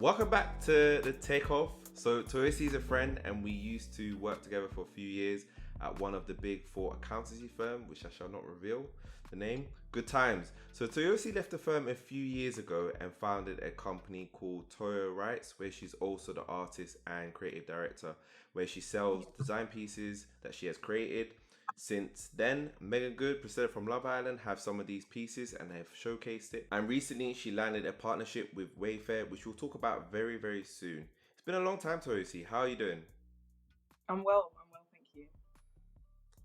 welcome back to the Takeoff. So Toyosi is a friend and we used to work together for a few years at one of the big four accountancy firm, which I shall not reveal the name. Good times. So Toyosi left the firm a few years ago and founded a company called Toyo Rights, where she's also the artist and creative director, where she sells design pieces that she has created. Since then, Meagan Priscilla from Love Island have some of these pieces and have showcased it. And recently she landed a partnership with Wayfair, which we'll talk about very, very soon. It's been a long time, Toyosi. How are you doing? I'm well, thank you.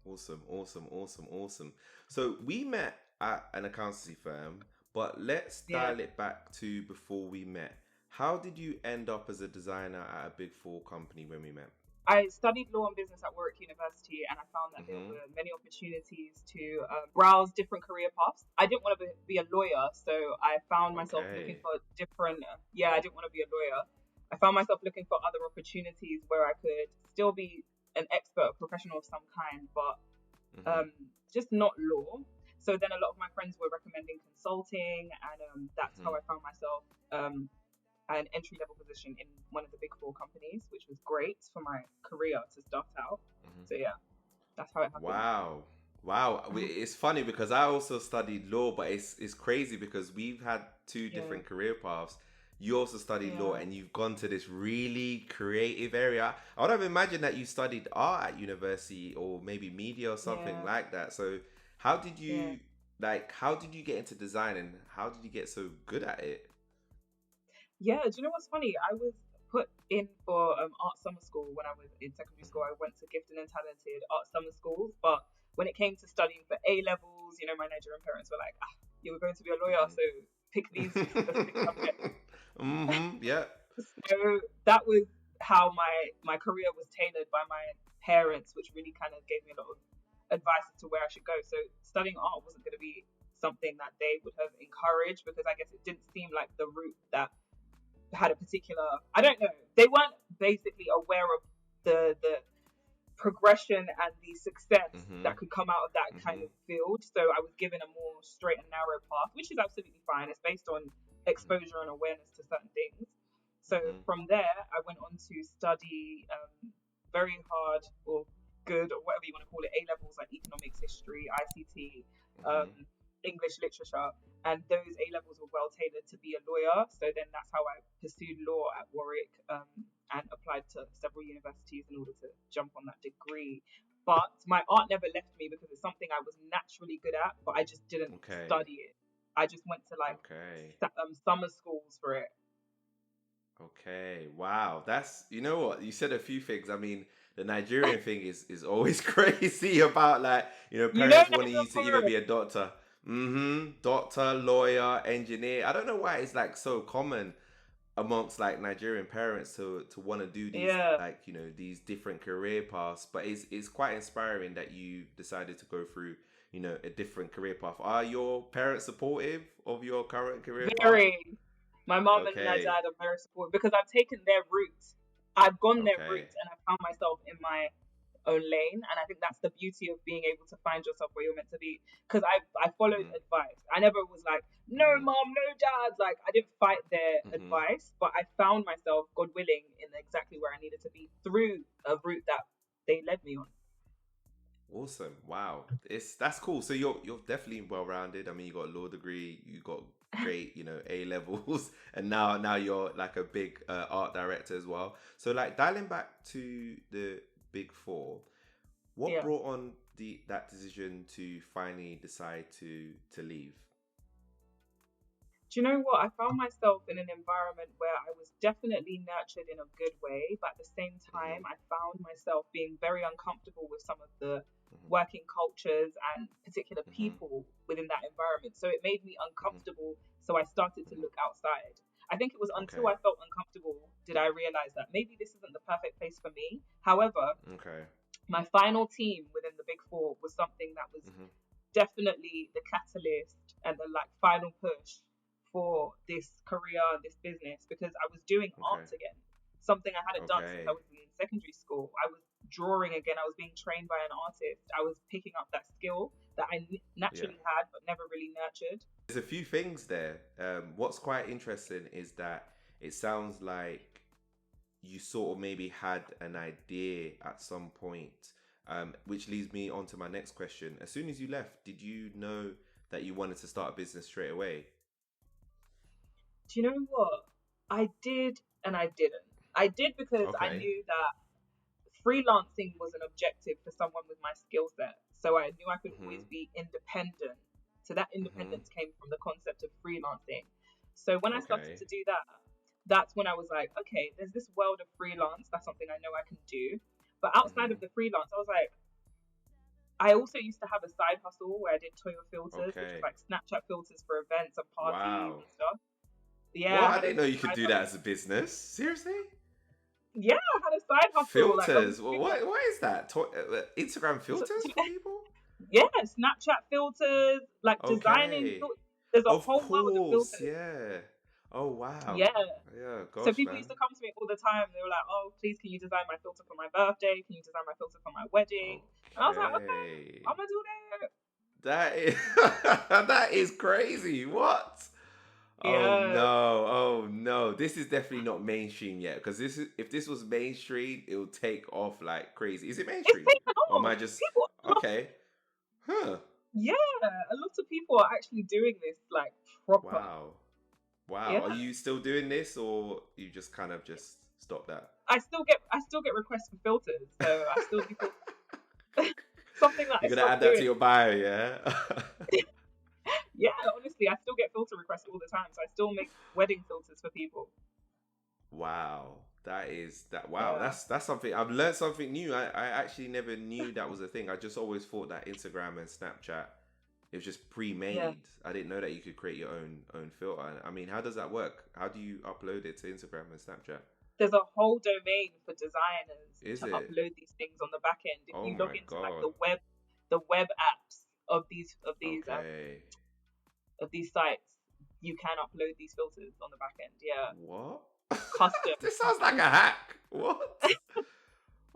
Awesome. So we met at an accountancy firm, but let's dial it back to before we met. How did you end up as a designer at a big four company when we met? I studied law and business at Warwick University, and I found that there were many opportunities to browse different career paths. I didn't want to be a lawyer, so I found myself looking for different. I didn't want to be a lawyer. I found myself looking for other opportunities where I could still be an expert, a professional of some kind, but just not law. So then a lot of my friends were recommending consulting, and that's how I found myself an entry-level position in one of the big four companies, which was great for my career to start out. So yeah, that's how it happened. Wow. It's funny because I also studied law, but it's crazy because we've had two different career paths. You also studied law and you've gone to this really creative area. I would have imagined that you studied art at university or maybe media or something like that. So how did you get into design and how did you get so good at it? Yeah, do you know what's funny? I was put in for art summer school when I was in secondary school. I went to gifted and talented art summer schools, but when it came to studying for A levels, you know, my Nigerian parents were like, you were going to be a lawyer, so pick these specific subjects. So that was how my career was tailored by my parents, which really kind of gave me a lot of advice as to where I should go. So studying art wasn't going to be something that they would have encouraged because I guess it didn't seem like the route that had a particular, I don't know, they weren't basically aware of the progression and the success that could come out of that kind of field. So I was given a more straight and narrow path, which is absolutely fine. It's based on exposure and awareness to certain things. So from there, I went on to study very hard or good or whatever you want to call it, A levels like economics, history, ICT, English literature, and those A levels were well tailored to be a lawyer. So then that's how I pursued law at Warwick and applied to several universities in order to jump on that degree. But my art never left me because it's something I was naturally good at, but I just didn't study it. I just went to summer schools for it. Okay, wow. That's, you know what, you said a few things. I mean, the Nigerian thing is always crazy about parents wanting you to either be a doctor. Doctor, lawyer, engineer. I don't know why it's so common amongst Nigerian parents to want to do these these different career paths. But it's quite inspiring that you decided to go through a different career path. Are your parents supportive of your current career path? My mom and my dad are very supportive because I've taken their route. I've gone their route and I found myself in my own lane, and I think that's the beauty of being able to find yourself where you're meant to be, because I followed advice. I never was like, no mom, no dad, I didn't fight their advice, but I found myself, God willing, in exactly where I needed to be through a route that they led me on. Awesome. Wow. That's cool. So you're definitely well-rounded. I mean, you got a law degree, you got great, A levels, and now you're a big art director as well. So dialing back to the Big Four, what brought on that decision to finally decide to leave? Do you know what? I found myself in an environment where I was definitely nurtured in a good way, but at the same time, I found myself being very uncomfortable with some of the working cultures and particular people within that environment. So it made me uncomfortable. So I started to look outside. I think it was until I felt uncomfortable did I realize that maybe this isn't the perfect place for me. However, my final team within the Big Four was something that was definitely the catalyst and the final push for this career, this business, because I was doing art again, something I hadn't done since I was in secondary school. I was drawing again. I was being trained by an artist. I was picking up that skill that I naturally had but never really nurtured. There's a few things there. What's quite interesting is that it sounds like you sort of maybe had an idea at some point, which leads me on to my next question. As soon as you left, did you know that you wanted to start a business straight away? Do you know what? I did and I didn't. I did because I Okay. knew that freelancing was an objective for someone with my skill set. So I knew I could always Mhm. be independent. So that Mhm. independence came from the concept of freelancing. So when I started Okay. to do that, that's when I was like, okay, there's this world of freelance. That's something I know I can do. But outside of Mhm. the freelance, I was like, I also used to have a side hustle where I did Toyo filters, which was Okay. like Snapchat filters for events and parties Wow. and stuff. Yeah, What? I I had a didn't know you could side do that hustle. as a business. Seriously? Yeah, I had a side hustle. Like I was Filters? Well, doing what is that? Instagram filters for people? yeah, Snapchat filters, like designing. Okay. There's a Of whole world of course, filters. yeah. Oh wow. Yeah. Yeah, So gosh, people used man. to come to me all the time. They were like, "Oh, please, can you design my filter for my birthday? Can you design my filter for my wedding?" And I was like, "Okay, I'm Okay. gonna do that." That is that is crazy. What? Oh Yeah, no. Oh no. This is definitely not mainstream yet. Because this is if this was mainstream, it would take off like crazy. Is it it's mainstream? taken Or am off. I just People, okay? Huh. yeah, a lot of people are actually doing this like proper. Wow. Wow. Yeah, Are you still doing this or you just kind of just stop that? I still get requests for filters, so I still do something that I You're gonna stopped add that to doing. your bio, yeah? Yeah, honestly, I still get filter requests all the time, so I still make wedding filters for people. Wow. That is that wow, Yeah, that's something I've learned something new. I actually never knew that was a thing. I just always thought that Instagram and Snapchat it was just yeah. pre-made. I didn't know that you could create your own filter. I mean, how does that work? How do you upload it to Instagram and Snapchat? There's a whole domain for designers Is to it? upload these things on the back end. If Oh you log my into like god. the web apps of Okay. these sites, you can upload these filters on the back end. Yeah, What? custom. This sounds like a hack. What?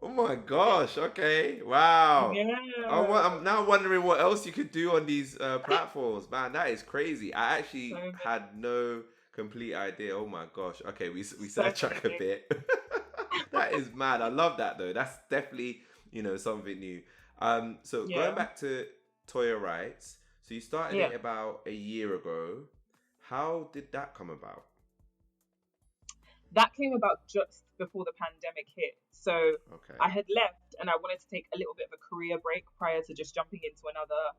Oh my Yeah, gosh. Okay. Wow. yeah. I'm now wondering what else you could do on these platforms. Man, that is crazy. I So actually many, had no complete idea. Oh my gosh. Okay, we so many sidetrack a things. bit. That is mad. I love that though. That's definitely, something new. So going Yeah, back to Toya Rights. So you started yeah. it about a year ago. How did that come about? That came about just before the pandemic hit. So I Okay. had left and I wanted to take a little bit of a career break prior to just jumping into another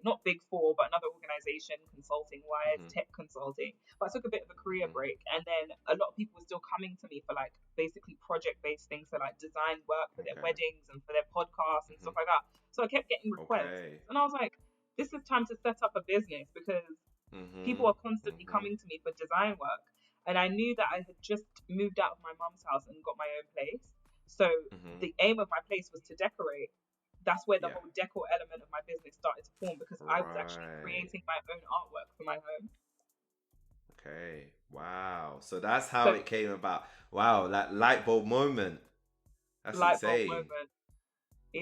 not big four, but another organization consulting wise, Mhm. tech consulting. But I took a bit of a career Mhm. break. And then a lot of people were still coming to me for like basically project based things. So like design work for their Okay. weddings and for their podcasts and Mhm. stuff like that. So I kept getting requests. Okay. And I was like, this is time to set up a business because people Mhm. are constantly Mhm. coming to me for design work. And I knew that I had just moved out of my mum's house and got my own place. So Mhm. the aim of my place was to decorate. That's where the Yeah. whole decor element of my business started to form because I was actually Right. creating my own artwork for my home. Okay. Wow. So that's how So it came about. Wow, that light bulb moment. That's light bulb insane. moment.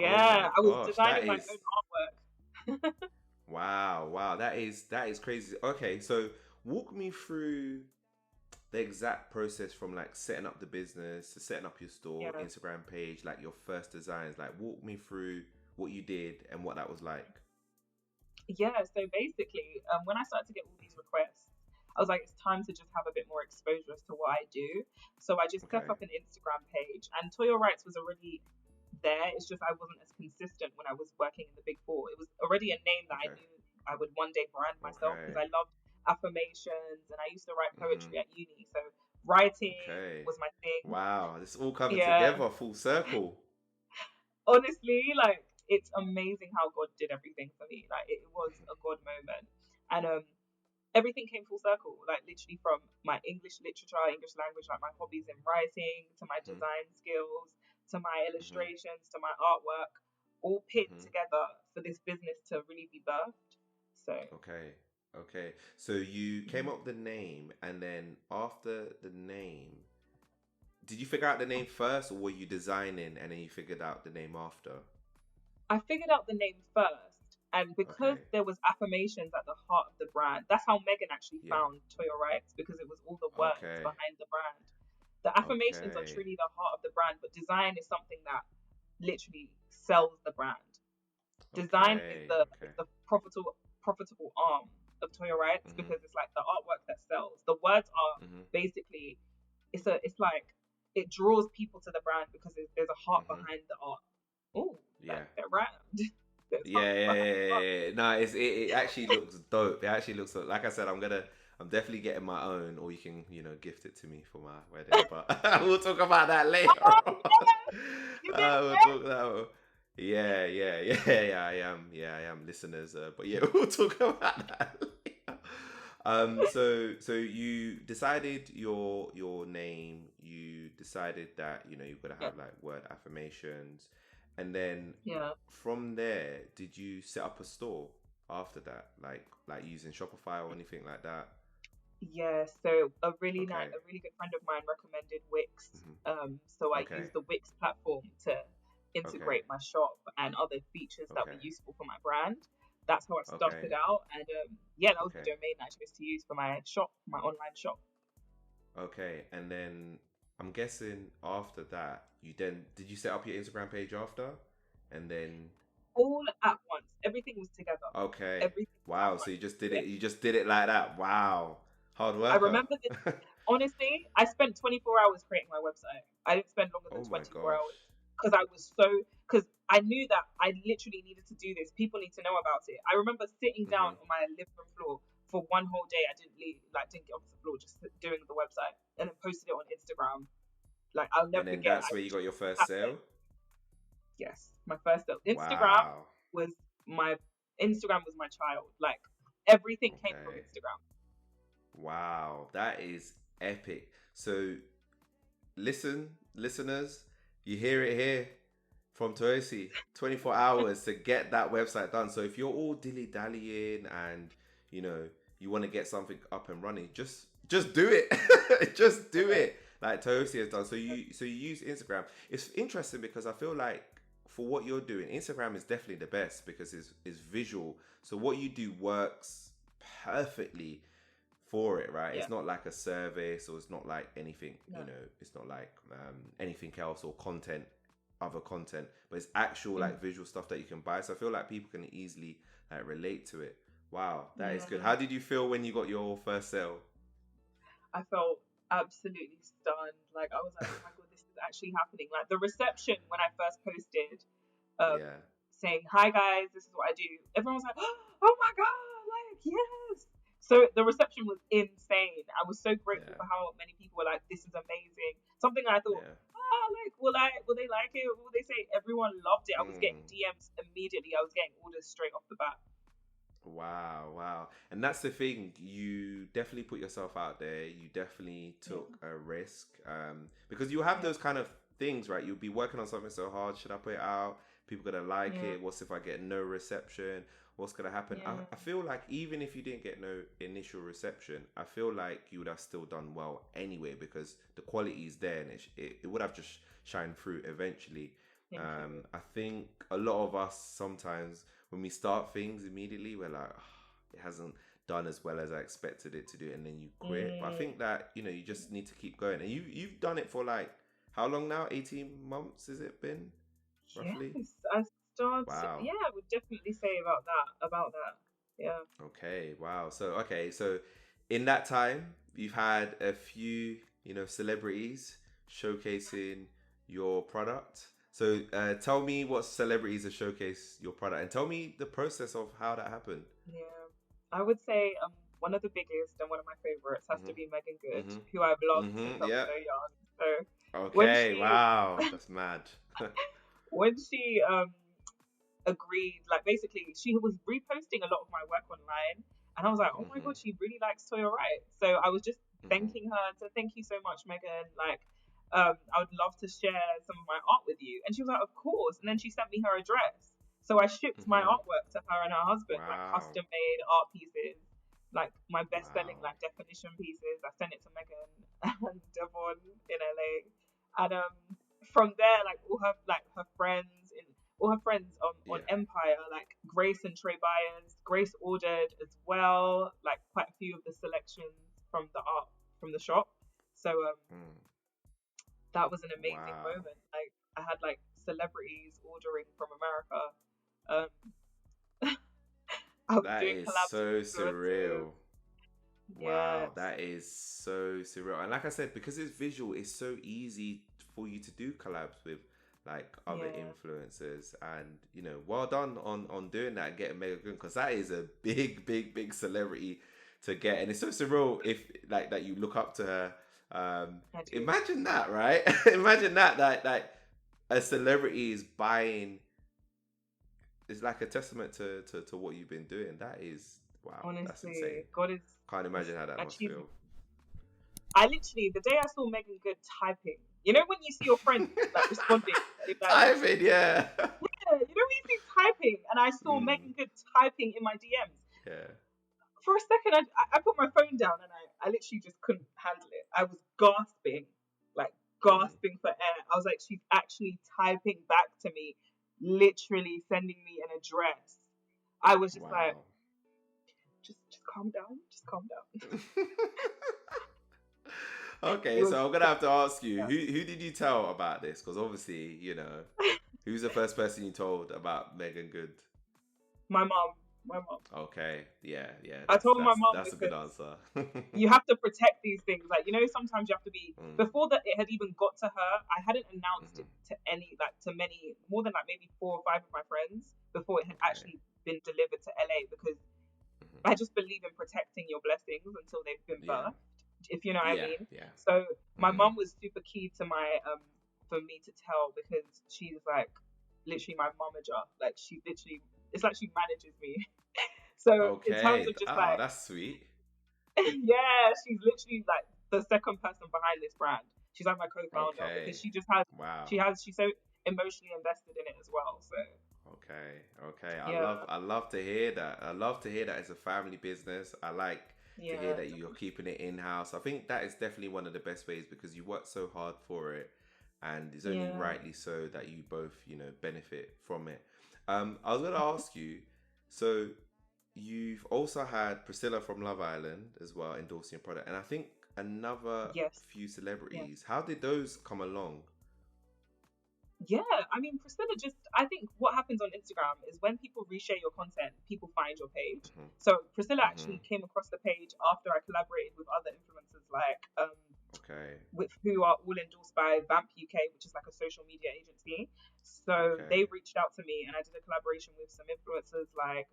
Oh my Yeah, I was gosh, that designing my is own artwork. wow, wow. That is crazy. Okay, so walk me through the exact process from like setting up the business to setting up your store, Yeah. Instagram page, like your first designs. Like walk me through what you did and what that was like. Yeah, so basically, when I started to get all these requests, I was like, it's time to just have a bit more exposure as to what I do. So I just set Okay. up an Instagram page, and Toyo Rights was already there. It's just I wasn't as consistent when I was working in the Big Four. It was already a name that I Okay. knew I would one day brand myself because Okay. I loved affirmations and I used to write Mhm. poetry at uni. So writing Okay. was my thing. Wow, this all coming Yeah, together full circle. honestly, like it's amazing how God did everything for me. Like it was a God moment, and everything came full circle. Like literally from my English literature, English language, like my hobbies in writing, to my Mhm. design skills, to my Mhm. illustrations, to my artwork, all pinned Mhm. together for this business to really be birthed. So Okay. Okay. So you came mhm. up with the name, and then after the name, did you figure out the name first, or were you designing and then you figured out the name after? I figured out the name first. And because Okay. there was affirmations at the heart of the brand, that's how Megan actually Yeah. found Toyo Rights, because it was all the words Okay. behind the brand. The affirmations are Okay. truly the heart of the brand, but design is something that literally sells the brand. Design Okay. is Okay. the profitable arm of Toyo Rights, Mhm. because it's like the artwork that sells. The words are Mhm. basically, it's like it draws people to the brand because there's a heart Mhm. behind the art. Oh, Yeah. that rhymed. There's Yeah, heart yeah, behind yeah, the yeah, art. yeah. No, it actually looks dope. It actually looks like I said, I'm definitely getting my own, or you can, gift it to me for my wedding. But we'll talk about that later Oh on. yes, you get We'll it. talk that. Yeah, yeah, yeah, yeah. I am, listeners. But yeah, we'll talk about that later. So you decided your name. You decided that you're gonna Yeah, have like word affirmations, and then yeah. from there, did you set up a store after that, like using Shopify or anything like that? Yeah, so Okay. a really good friend of mine recommended Wix. Hmm. So I Okay. used the Wix platform to Okay. integrate my shop and other features that were Okay. useful for my brand. That's how I started Okay. out, and yeah, that was the Okay. domain that I chose to use for my shop, my online shop. Okay. And then I'm guessing after that, did you set up your Instagram page after? And then All at once, everything was together. okay. Everything was at Wow. So once. you just did Yeah, it. You just did it like that. Wow. Hard I worker. remember this. Honestly, I spent 24 hours creating my website. I didn't spend longer than Oh my 24 gosh. hours because because I knew that I literally needed to do this. People need to know about it. I remember sitting Hmm. down on my living room floor for one whole day. I didn't leave, didn't get off the floor, just doing the website, and then posted it on Instagram. Like, I'll And never then forget. that's I where you got literally your first sat there. sale. Yes, my first Instagram Wow. was my Instagram was my child. Like, everything came from Okay. Instagram. Wow. That is epic. So listen, listeners, you hear it here from Toyosi. 24 hours to get that website done. So if you're all dilly dallying and you know you want to get something up and running, just do it. Just do Yeah. it. Like Toyosi has done. So you use Instagram. It's interesting because I feel like for what you're doing, Instagram is definitely the best because it's visual. So what you do works perfectly for it, right? Yeah. It's not like a service or it's not like anything, No. it's not like anything else or other content, but it's actual Mhm. like visual stuff that you can buy. So I feel like people can easily like relate to it. Wow, that is good. Yeah. How did you feel when you got your first sale? I felt absolutely stunned. Like, I was like, oh my god, this is actually happening. Like, the reception when I first posted, um, Yeah, saying, "Hi guys, this is what I do," everyone was like, "Oh my god, like yes!" So the reception was insane. I was so grateful yeah, for how many people were like, "This is amazing." Something I thought, yeah. like, will they like it? What will they say? Everyone loved it. I was getting Mm. DMs immediately. I was getting orders straight off the bat. Wow, wow. And that's the thing. You definitely put yourself out there. You definitely Yeah, took a risk. Because you have yeah, those kind of things, right? You'll be working on something so hard. Should I put it out? People gonna like yeah, it? What's if I get no reception? What's gonna happen? I, yeah, I feel like even if you didn't get no initial reception, I feel like you would have still done well anyway because the quality is there and it would have just shined through eventually. thank you. I think a lot of us sometimes when we start things immediately, we're like, "Ah, it hasn't done as well as I expected it to do," and then you quit. But I Mm. think that you just need to keep going, and you've done it for like how long now? 18 months has it been roughly? Yes, I started. Wow. Yeah, I would definitely say about that. About that. Yeah. Okay. Wow. So in that time, you've had a few celebrities showcasing your product. So tell me what celebrities have showcased your product, and tell me the process of how that happened. Yeah. I would say one of the biggest and one of my favorites has to Mhm. be Meagan Good, Mhm. who I've loved since Mhm. I was Yeah. so young. So when Okay. she Wow. That's mad. when she agreed, like basically she was reposting a lot of my work online, and I was like, oh my Mhm. god, she really likes Toya Wright. So I was just Mhm. thanking her, so thank you so much, Megan. Like, I would love to share some of my art with you. And she was like, of course. And then she sent me her address. So I shipped my Mhm. artwork to her and her husband, like Wow. custom made art pieces, like my best selling Wow. like definition pieces. I sent it to Megan and Devon in LA. And from there, like all her friends on Yeah. Empire like Grace and Trey Byers. Grace ordered as well, like quite a few of the selections from the shop. So that was an amazing Wow. moment. Like I had like celebrities ordering from America. I was That doing is collabs with so influencers. surreal. Wow, Yes. that is so surreal. And like I said, because it's visual, it's so easy for you to do collabs with like other Yeah. influencers. And well done on doing that and getting Meagan, because that is a big, big, big celebrity to get. And it's so surreal if like that you look up to her. I do. Imagine that, right? Imagine that a celebrity is buying. It's like a testament to what you've been doing. That is wow, that's insane. Honestly, God Can't is imagine how that must achieving. feel. I literally, the day I saw Meagan Good typing, you know when you see your friend like responding, and you're like, Typing, yeah. yeah, you know when you see typing, and I saw Mm, Meagan Good typing in my DMs. yeah. For a second, I put my phone down and I literally just couldn't handle it. I was gasping, like Mm, gasping for air. I was like, she's actually typing back to me, literally sending me an address. I was just like, wow. just calm down, just calm down. It Okay, was so I'm gonna have to ask you, who did you tell about this? Because obviously, who's the first person you told about Megan Good? my mom, my mom. Okay, yeah, yeah, I that's told my that's mom that's a good because answer. you have to protect these things. Like, sometimes you have to be, Mm, before that it had even got to her, I hadn't announced mhm. it to many, more than like maybe 4 or 5 of my friends before it had Okay. actually been delivered to LA, because Mhm. I just believe in protecting your blessings until they've been Yeah, birthed, if you know what I yeah, mean. yeah. So my Hmm. mom was super key to for me to tell, because she's like literally my momager. Like she literally, it's like she manages me. So in terms Okay. of just Oh, like, that's sweet. yeah, she's literally like the second person behind this brand. She's like my co-founder, because Okay. Wow. she's so emotionally invested in it as well. So Okay, okay. I yeah, love I love to hear that. I love to hear that it's a family business. I like to hear yeah, that you're keeping it in house. I think that is definitely one of the best ways because you work so hard for it, and it's only yeah, rightly so that you both benefit from it. I was gonna ask you, so you've also had Priscilla from Love Island as well endorsing your product, and I think another yes, few yeah. celebrities. How did those come along? Yeah, I mean, Priscilla just, I think what happens on Instagram is when people reshare your content, people find your page. Hmm. So Priscilla Hmm. actually came across the page after I collaborated with other influencers like, Okay. who are all endorsed by Vamp UK, which is like a social media agency. So Okay. they reached out to me and I did a collaboration with some influencers like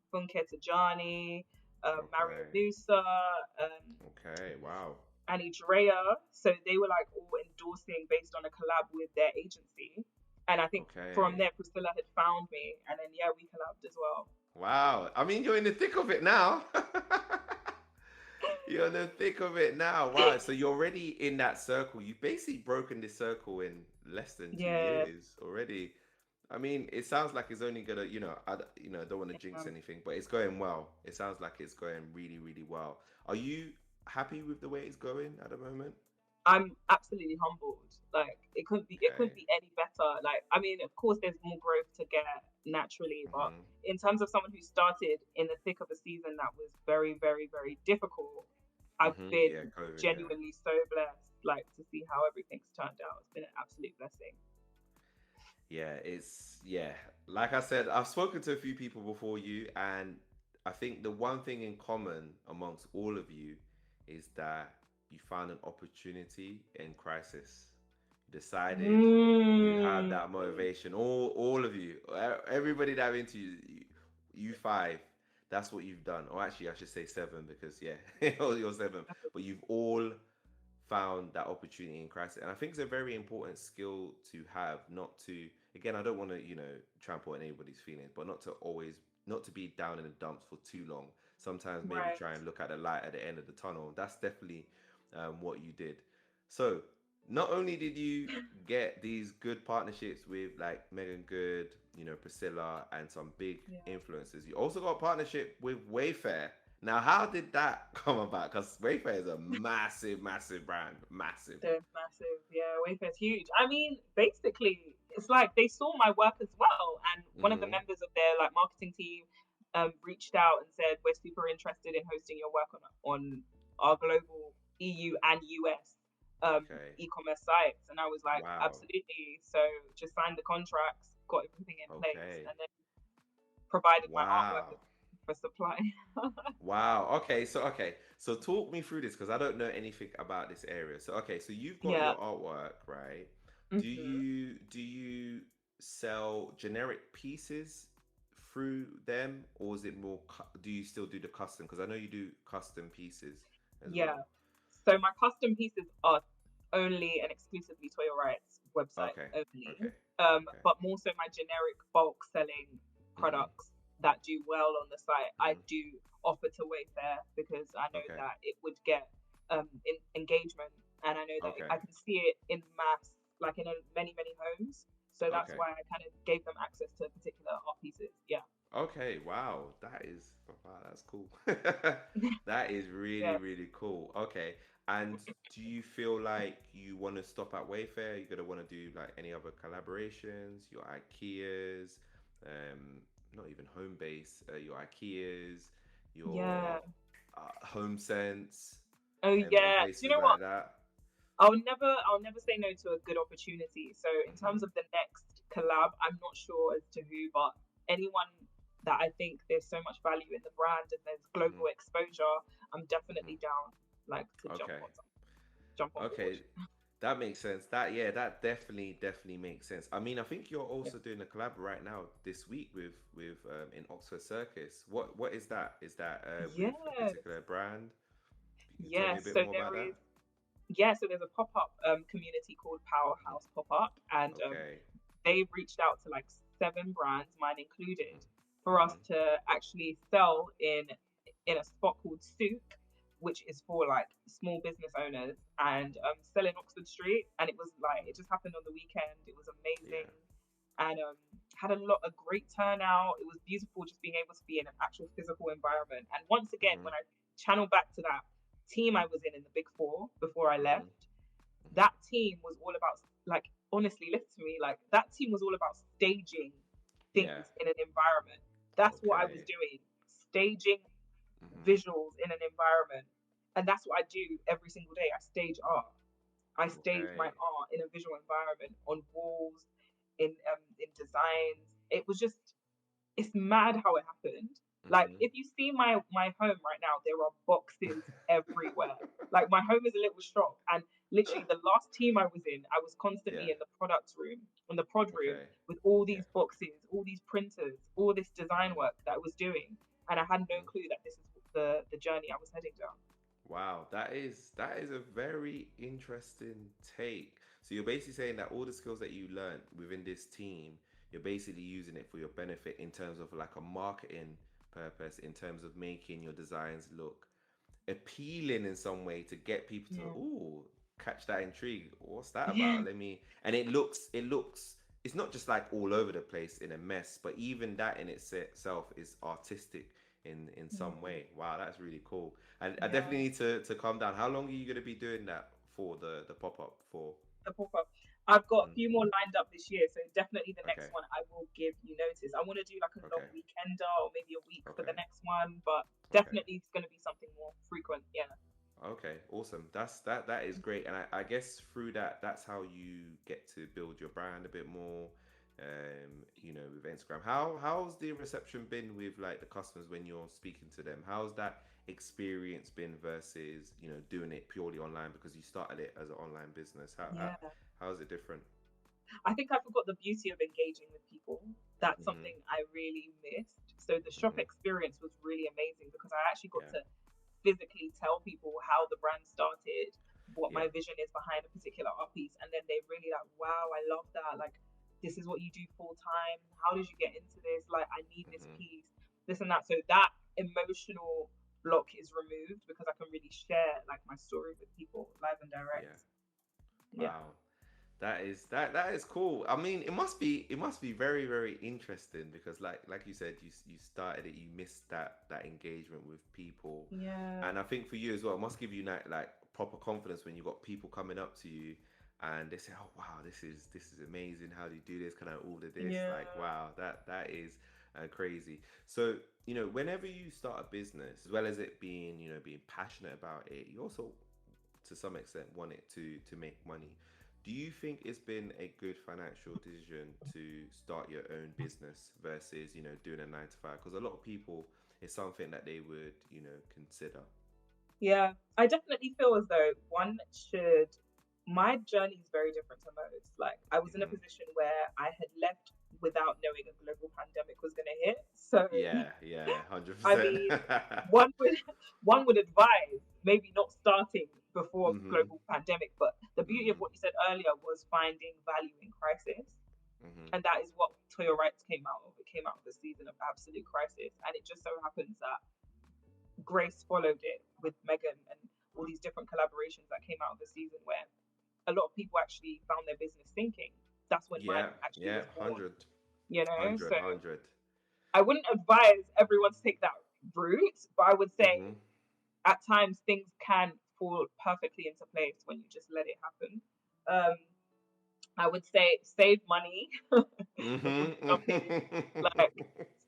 Funke Tajani, Mario Okay. Musa, Okay. Wow. Annie Drea. So they were like all endorsing based on a collab with their agency. And I think from Okay. there, Priscilla had found me. And then, yeah, we collabed as well. Wow. I mean, you're in the thick of it now. You're in the thick of it now. Wow. So you're already in that circle. You've basically broken this circle in less than two Yeah. years already. I mean, it sounds like it's only gonna, I don't want to jinx Um, anything, but it's going well. It sounds like it's going really, really well. Are you happy with the way it's going at the moment? I'm absolutely humbled. Like it couldn't Okay. be any better. Like I mean, of course, there's more growth to get naturally, but Hmm. in terms of someone who started in the thick of a season that was very, very, very difficult, I've Hmm. been Yeah, COVID, yeah. genuinely so blessed. Like to see how everything's turned out. It's been an absolute blessing. Yeah. Like I said, I've spoken to a few people before you, and I think the one thing in common amongst all of you is that you found an opportunity in crisis. You decided you had Mm. that motivation. All of you, everybody that I've interviewed, you five, that's what you've done. Or actually, I should say seven because yeah, you're seven. But you've all found that opportunity in crisis, and I think it's a very important skill to have. Not to, again, I don't want to trample on anybody's feelings, but not to be down in the dumps for too long. Sometimes maybe Right. try and look at the light at the end of the tunnel. That's definitely what you did. So not only did you get these good partnerships with like Megan Good, Priscilla, and some big Yeah. influencers, you also got a partnership with Wayfair. Now, how did that come about? Because Wayfair is a massive, massive brand. Massive. They're massive. Yeah, Wayfair's huge. I mean, basically, it's like they saw my work as well, and one of the Mm-hmm. members of their like marketing team reached out and said, we're super interested in hosting your work on our global EU and US Okay. e-commerce sites. And I was like, Wow. absolutely. So just signed the contracts, got everything in place, Okay. and then provided my artwork Wow. for supply. Wow. Okay. So talk me through this because I don't know anything about this area. So okay, so you've got Yeah. your artwork, right? Do Hmm. you sell generic pieces through them, or is it more? Do you still do the custom? Because I know you do custom pieces as Yeah. well. So my custom pieces are only and exclusively Toyo Rights website Okay. only. Okay. Okay. But more so my generic bulk selling Mhm. products that do well on the site, I Mhm. do offer to Wayfair because I know Okay. that it would get engagement, and I know that Okay. I can see it in mass, like in many many homes. So that's Okay. why I kind of gave them access to particular art pieces. Yeah. Okay, wow, that's cool. That is really, Yeah. really cool. Okay, and do you feel like you want to stop at Wayfair? You're gonna want to do like any other collaborations, your IKEAs, not even home base, your IKEAs, Yeah. your Home Sense, Oh and yeah. Do you places know what? like that. I'll never say no to a good opportunity. So in Hmm. terms of the next collab, I'm not sure as to who, but anyone that I think there's so much value in the brand and there's Hmm. global exposure, I'm Hmm. definitely down like to Okay. jump on board. Okay, that makes sense. Yeah, that definitely makes sense. I mean, I think you're Yeah. also doing a collab right now this week with in Oxford Circus. What is that? Is that with a Yes. particular brand? You tell me a Yes. bit So more about there is that. so there's a pop-up community called Hmm. Powerhouse Pop-Up, and Okay. they've reached out to like 7 brands, mine included, Hmm. for us Hmm. to actually sell in a spot called Souk, which is for like small business owners, and sell in Oxford Street. And it was like it just happened on the weekend. It was amazing, Yeah. and had a great turnout. It was beautiful just being able to be in an actual physical environment. And once again, Hmm. when I channel back to that team I was in the Big Four before I Hmm. left, that team was all about like honestly, listen to me, like that team was all about staging Yeah. things in an environment. That's what I was Okay. doing, staging Hmm. visuals in an environment. And that's what I do every single day. I stage art. I stage my Okay. art in a visual environment on walls, in designs. It was just it's mad how it happened. Like Hmm. if you see my home right now, there are boxes everywhere. Like my home is a little shop, and literally the last team I was in, I was constantly Yeah. in the products room, in the prod room, Okay. with all Yeah. these boxes, all these printers, all this design Hmm. work that I was doing, and I had no Hmm. clue that this is the journey I was heading down. Wow, that is a very interesting take. So you're basically saying that all the skills that you learned within this team, you're basically using it for your benefit in terms of like a marketing purpose, in terms of making your designs look appealing in some way to get people to Yeah. catch that intrigue. What's that Yeah. about? Let me. And it looks it's not just like all over the place in a mess, but even that in itself is artistic in some Mm, way. Wow, that's really cool. And I yeah. definitely need to calm down. How long are you going to be doing that for, the pop up for? The pop up. I've got a Mm, few more lined up this year, so definitely the next okay. one I will give you notice. I want to do like a long Okay. weekender or maybe a week for Okay. the next one, but Okay. definitely it's going to be something more frequent. Yeah. Okay, awesome. That is great, and I guess through that, that's how you get to build your brand a bit more. With Instagram. How's the reception been with like the customers when you're speaking to them? How's that experience been versus doing it purely online because you started it as an online business? Yeah. How is it different? I think I forgot the beauty of engaging with people. That's Mhm. something I really missed. So the shop Mhm. experience was really amazing because I actually got Yeah. to physically tell people how the brand started, what Yeah. my vision is behind a particular art piece, and then they really like, wow, I love that. Like, this is what you do full time. How did you get into this? Like, I need this Mhm. piece, this and that. So that emotional block is removed because I can really share like my story with people live and direct. Yeah. Yeah. Wow. That is cool. I mean, it must be very very interesting because like you said, you started it, you missed that engagement with people, Yeah. and I think for you as well, it must give you like proper confidence when you got people coming up to you and they say, "Oh wow, this is amazing. How do you do this? Can I order this?" Yeah. Like, wow, that is crazy. So, whenever you start a business, as well as it being, being passionate about it, you also, to some extent, want it to make money. Do you think it's been a good financial decision to start your own business versus, doing a 9 to 5? Because a lot of people, it's something that they would, consider. Yeah, I definitely feel as though one should. My journey is very different to most. Like, I was in a Hmm. position where I had left without knowing a global pandemic was going to hit. So, Yeah, yeah, hundred I percent. mean, one would one would advise maybe not starting before a Mhm, global pandemic. But the beauty of mhm, what you said earlier was finding value in crisis, mhm. and that is what Toyo Rights came out of. It came out of a season of absolute crisis, and it just so happens that Grace followed it with Meagan and all these different collaborations that came out of the season where a lot of people actually found their business sinking. That's when mine Yeah, actually yeah, was born, 100, you know? 100, So 100. I wouldn't advise everyone to take that route, but I would say Mhm, at times things can fall perfectly into place when you just let it happen. Um, I would say save money before mhm. you jump in. Like,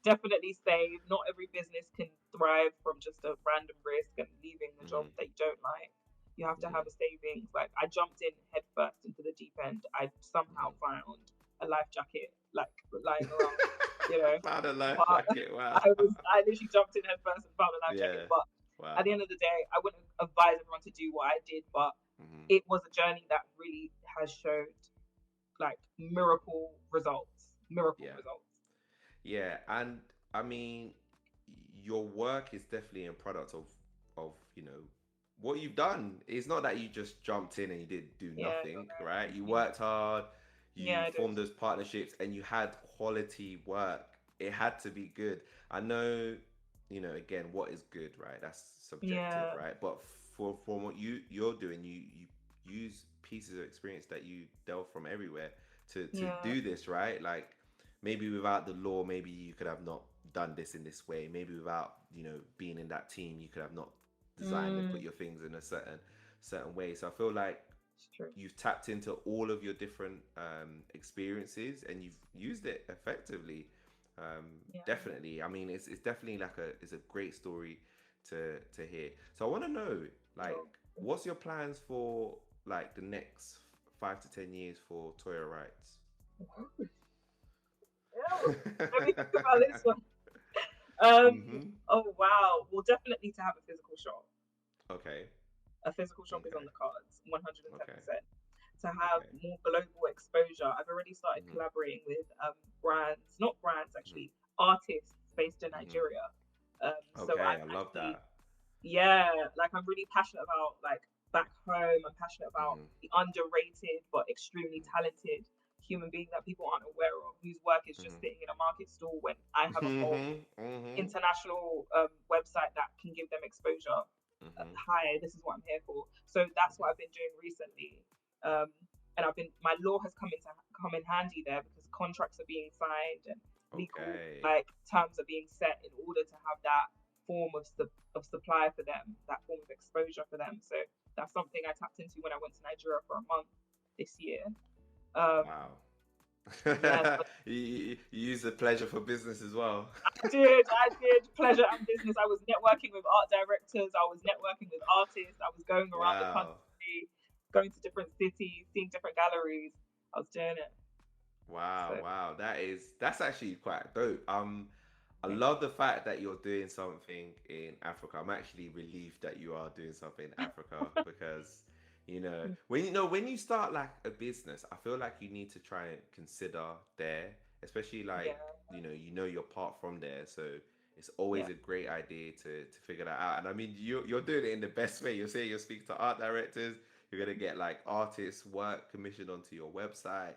definitely save. Not every business can thrive from just a random risk and leaving a job Mhm, that you don't like. You have to mhm, have a savings. Like, I jumped in head first into the deep end. I mhm. somehow found a life jacket like lying around, you know. Found a life But jacket. Wow. I literally jumped in head first and found a life jacket. Yeah. But at the Wow. end of the day, I wouldn't advise everyone to do what I did, but Mhm. it was a journey that really has showed like miracle Yeah. results. Yeah, and I mean, your work is definitely a product of what you've done. It's not that you just jumped in and you did do Yeah, nothing, right? You worked hard, yeah, you I did. formed those partnerships, and you had quality work. It had to be good. I know, again, what is good, right? That's subjective, Yeah, right? But from what you're doing, you use pieces of experience that you delve from everywhere to yeah, do this, right? Like, maybe without the law, maybe you could have not done this in this way. Maybe without, being in that team, you could have not designed and put mm, your things in a certain way. So I feel like it's true. you've tapped into all of your different experiences and you've used it effectively. Yeah, Definitely. I mean, it's definitely like it's a great story to hear. So I want to know, like, oh. what's your plans for like the next 5 to 10 years for Toya Rights? Yeah, let me think about this one. Um, Mm-hmm. oh wow, well, definitely to have a physical shop. Okay. A physical shop is on Okay. the cards, Okay. 110%. To have Okay. more global exposure, I've already started Mm-hmm. collaborating with brands, not brands Mm-hmm. actually, artists based in Mm-hmm. Nigeria. So Okay. I'm I love actually, that. yeah, like I'm really passionate about like back home. I'm passionate about Mm-hmm. the underrated but extremely talented human being that people aren't aware of, whose work is just Mm-hmm. sitting in a market stall when I have a whole Mm-hmm. Mm-hmm. international website that can give them exposure. Mm-hmm. Hi, this is what I'm here for. So that's what I've been doing recently. Um, and my law has come in handy there because contracts are being signed and legal Okay. like terms are being set in order to have that form of supply for them, that form of exposure for them. So that's something I tapped into when I went to Nigeria for a month this year. Um, Wow. yeah, so You use the pleasure for business as well. I did pleasure and business. I was networking with art directors. I was networking with artists. I was going around the Wow. country, going to different cities, seeing different galleries. I was doing it. Wow, So wow. That's actually quite dope. I thank love the fact that you're doing something in Africa. I'm actually relieved that you are doing something in Africa because, you. when you start like a business, I feel like you need to try and consider there, especially like, Yeah, you're part from there. So it's yeah, always a great idea to figure that out. And I mean, you're doing it in the best way. You're saying you're speaking to art directors, you're gonna get like artists work commissioned onto your website.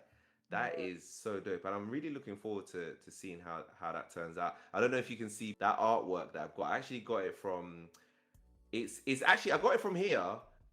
That yeah. is so dope, and I'm really looking forward to seeing how that turns out. I don't know if you can see that artwork that I've got. I actually got it from. It's actually I got it from here,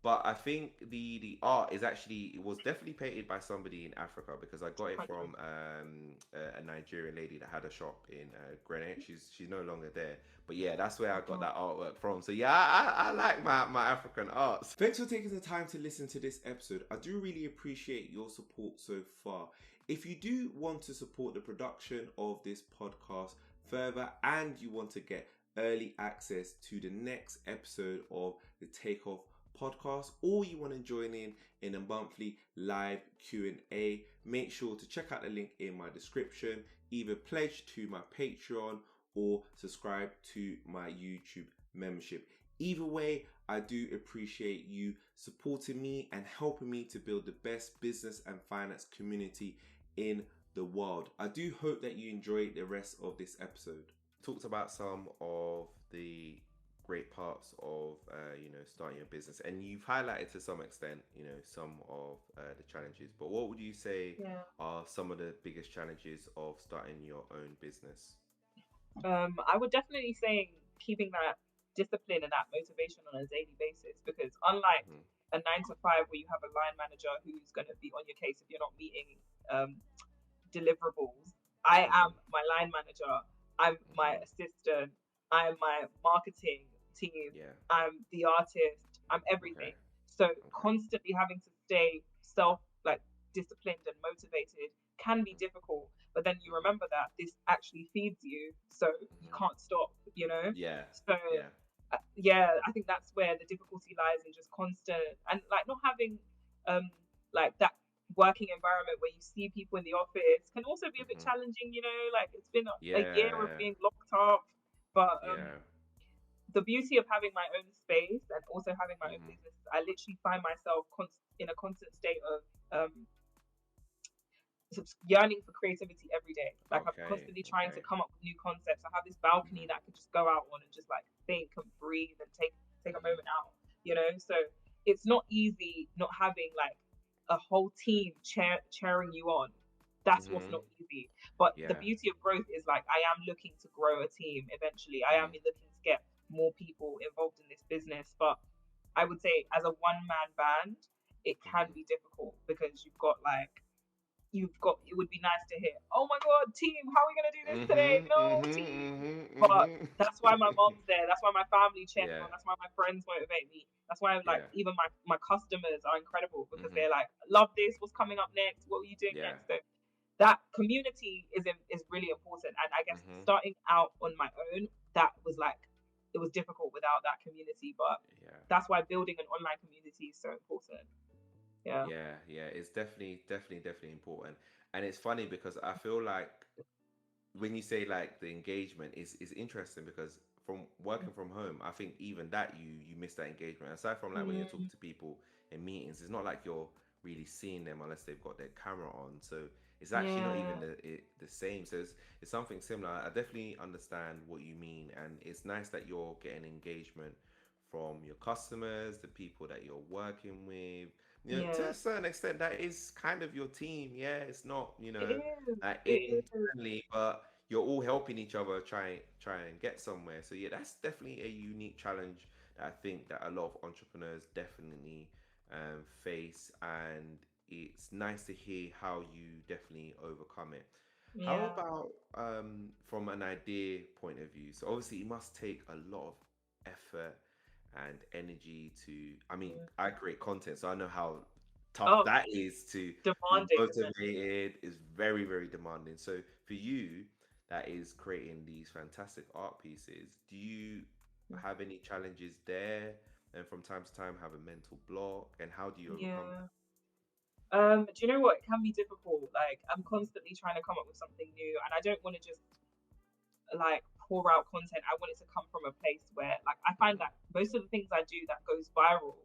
But I think the art is actually, it was definitely painted by somebody in Africa, because I got it from 100. a Nigerian lady that had a shop in Greenwich. She's no longer there, but yeah, that's where I got Oh, that artwork from. So yeah, I like my African arts. Thanks for taking the time to listen to this episode. I do really appreciate your support so far. If you do want to support the production of this podcast further, and you want to get early access to the next episode of the Takeoff podcast, or you want to join in a monthly live Q&A, make sure to check out the link in my description. Either pledge to my Patreon or subscribe to my YouTube membership. Either way, I do appreciate you supporting me and helping me to build the best business and finance community in the world. I do hope that you enjoyed the rest of this episode. Talked about some of the great parts of starting a business, and you've highlighted to some extent some of the challenges, but what would you say yeah. are some of the biggest challenges of starting your own business? I would definitely say keeping that discipline and that motivation on a daily basis, because unlike Mhm. a 9 to 5 where you have a line manager who's going to be on your case if you're not meeting deliverables, I Mhm. am my line manager. I'm my Mhm. assistant. I'm my marketing team. Yeah. I'm the artist. I'm Okay. everything. So Okay. constantly having to stay like disciplined and motivated can be difficult. But then you Mhm. remember that this actually feeds you, so you Mhm. can't stop. You know. Yeah. So Yeah. yeah, I think that's where the difficulty lies in just constant and like not having like that working environment where you see people in the office can also be a bit Mhm. challenging. Like it's been a year of Yeah. being locked up, but Yeah. the beauty of having my own space and also having my own Mhm. business, I literally find myself in a constant state of yearning for creativity every day. Like I'm Okay. constantly trying to Okay. come up with new concepts. I have this balcony Mhm. that I can just go out on and just like think and breathe and take a Mhm. moment out. So it's not easy not having like a whole team cheering you on. That's what's Mhm. not easy. But the Yeah. beauty of growth is like I am looking to grow a team eventually. I am Mhm. looking to get more people involved in this business. But I would say as a one man band, it can Mhm. be difficult because it would be nice to hear, oh my god, team, how are we going to do this today? Mhm. No, team. Mhm. But Mhm. that's why my mom's there. That's why my family cheers me Yeah. on. That's why my friends motivate me. That's why like Yeah. even my customers are incredible because Mhm. they're like, love this. What's coming up next? What are you doing Yeah. next? So that community is really important. And I guess Mhm. starting out on my own, that was like it was difficult without that community. But Yeah. that's why building an online community is so important. Yeah. Yeah. Yeah. It's definitely important. And it's funny because I feel like when you say like the engagement is interesting, because from working from home, I think even that you miss that engagement. Aside from like when you're talking Mm, to people in meetings, it's not like you're really seeing them unless they've got their camera on. So it's actually not even yeah. the same. So it's something similar. I definitely understand what you mean, and it's nice that you're getting engagement from your customers, the people that you're working with. To Yeah. a certain extent, that is kind of your team. Yeah, it's not, It is. It is. internally, but you're all helping each other try and get somewhere. So yeah, that's definitely a unique challenge that I think that a lot of entrepreneurs definitely face, and it's nice to hear how you definitely overcome it. How Yeah. about from an idea point of view? So obviously it must take a lot of effort and energy to, I mean, Mm. I create content, so I know how tough Oh, that is to be demanding, isn't it? motivated. Is very, very demanding. So for you, that is creating these fantastic art pieces, do you have any challenges there, and from time to time have a mental block, and how do you overcome Yeah. Do you know what? It can be difficult. Like I'm constantly trying to come up with something new, and I don't want to just like pour out content. I want it to come from a place where, like, I find that? that most of the things I do that goes viral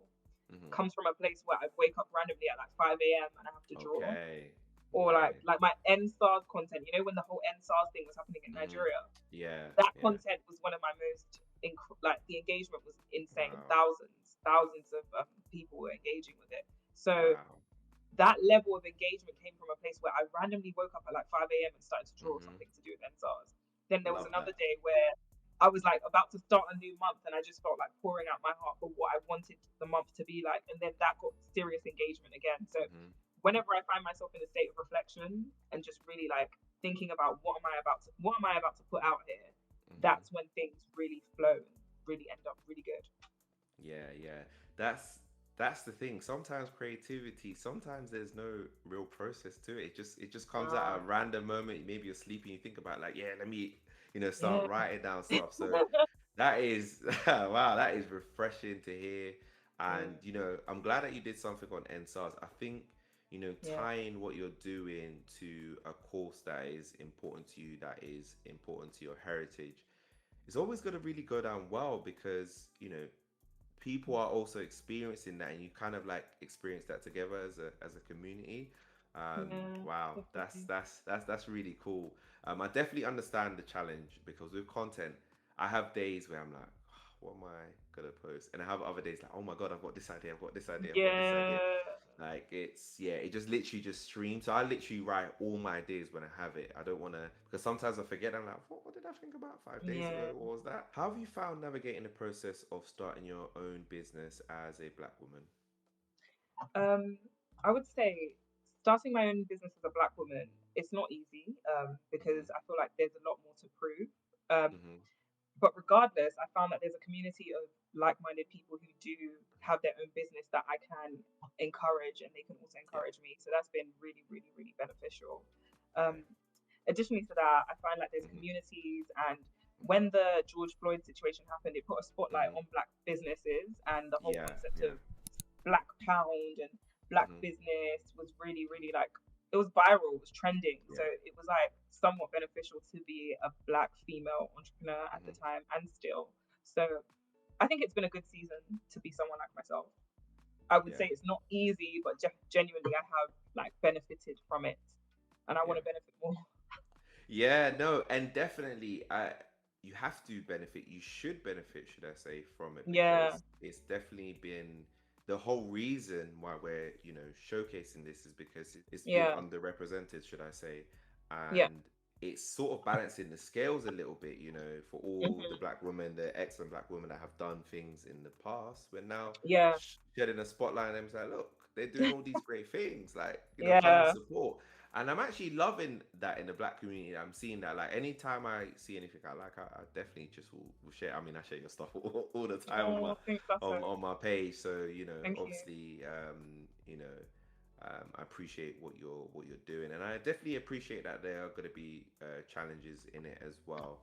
Hmm. comes from a place where I wake up randomly at like 5 a.m. and I have to draw, Okay. or Okay. like my NSARS content. When the whole NSARS thing was happening in Hmm. Nigeria, Yeah. that Yeah. content was one of my most like the engagement was insane. Wow. Thousands of people were engaging with it. So Wow. that level of engagement came from a place where I randomly woke up at like 5 a.m. and started to draw Hmm. something to do with NSARS. Then there was Love another that. day where I was like about to start a new month, and I just felt like pouring out my heart for what I wanted the month to be like, and then that got serious engagement again. So Mhm. whenever I find myself in a state of reflection and just really like thinking about what am I about to put out here, Mhm. that's when things really flow and really end up really good. Yeah, yeah. That's the thing. Sometimes creativity, sometimes there's no real process to it. It just comes at a Nah, random moment. Maybe you're sleeping, you think about like, yeah, let me, start yeah, writing down stuff. So that is wow, that is refreshing to hear. yeah, And I'm glad that you did something on NSARS. I think, yeah, tying what you're doing to a course that is important to you, that is important to your heritage, it's always going to really go down well because people are also experiencing that, and you kind of like experience that together as a community. yeah, Wow, that's definitely. that's that's that's really cool. I definitely understand the challenge because with content, I have days where I'm like, what am I gonna post? And I have other days like, oh my god, I've got this idea, I've got this idea, I've got this idea. Yeah, Like it's yeah, it just literally just streams. So I literally write all my ideas when I have it. I don't want to because sometimes I forget. I'm like, what did I think about 5 days ago? yeah. What was that? How have you found navigating the process of starting your own business as a black woman? Um, I would say starting my own business as a black woman, it's not easy Hmm. because I feel like there's a lot more to prove. Um, Hmm. but regardless, I found that there's a community of like-minded people who do have their own business that I can encourage, and they can also Yeah. encourage me. So that's been really, really, really beneficial. Okay. Um, Additionally to that, I find like there's Hmm. communities, and when the George Floyd situation happened, it put a spotlight Hmm. on black businesses, and the whole Yeah. concept Yeah. of black pound and black Hmm. business was really, really like it was viral, it was trending. So Yeah. it was like somewhat beneficial to be a black female entrepreneur at the Hmm. time and still. So I think it's been a good season to be someone like myself. I would Yeah. say it's not easy, but genuinely I have like benefited from it, and I want Yeah. to benefit more. Yeah, no, and definitely, you have to benefit. You should benefit, should I say, from it Yeah, because it's definitely been the whole reason why we're, showcasing this is because it's been yeah, underrepresented, should I say, yeah, and it's sort of balancing the scales a little bit, for all the hmm, black women, the excellent black women that have done things in the past. We're now yeah, shedding a spotlight on them. It's like, look, they're doing all these great things, like, come and yeah. support. And I'm actually loving that in the black community. I'm seeing that. Like anytime I see anything I like, I definitely just will share. I mean, I share your stuff all the time on my Oh, thanks, that's so. on my page. So Thank you. obviously, I appreciate what you're doing, and I definitely appreciate that there are going to be challenges in it as well.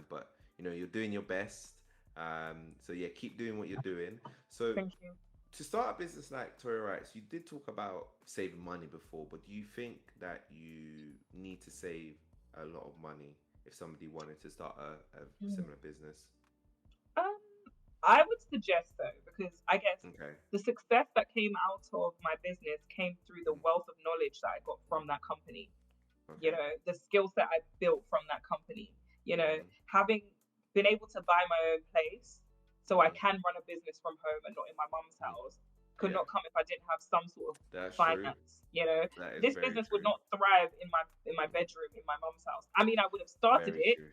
But you're doing your best. So yeah, keep doing what you're doing. So Thank you. to start a business like Toy Rights, you did talk about saving money before, but do you think that you need to save a lot of money if somebody wanted to start a Hmm. similar business? Um, I would suggest so because I guess Okay. the success that came out of my business came through the Mm. wealth of knowledge that I got from that company. You Okay. know, the skill set I built from that company. You know, Hmm. having been able to buy my own place so I Hmm. can run a business from home and not in my mum's Hmm. house could Yeah, not come if I didn't have some sort of that's true. finance. You know, That is this very business would true. not thrive in my bedroom in my mum's house. I mean, I would have started Very it, true.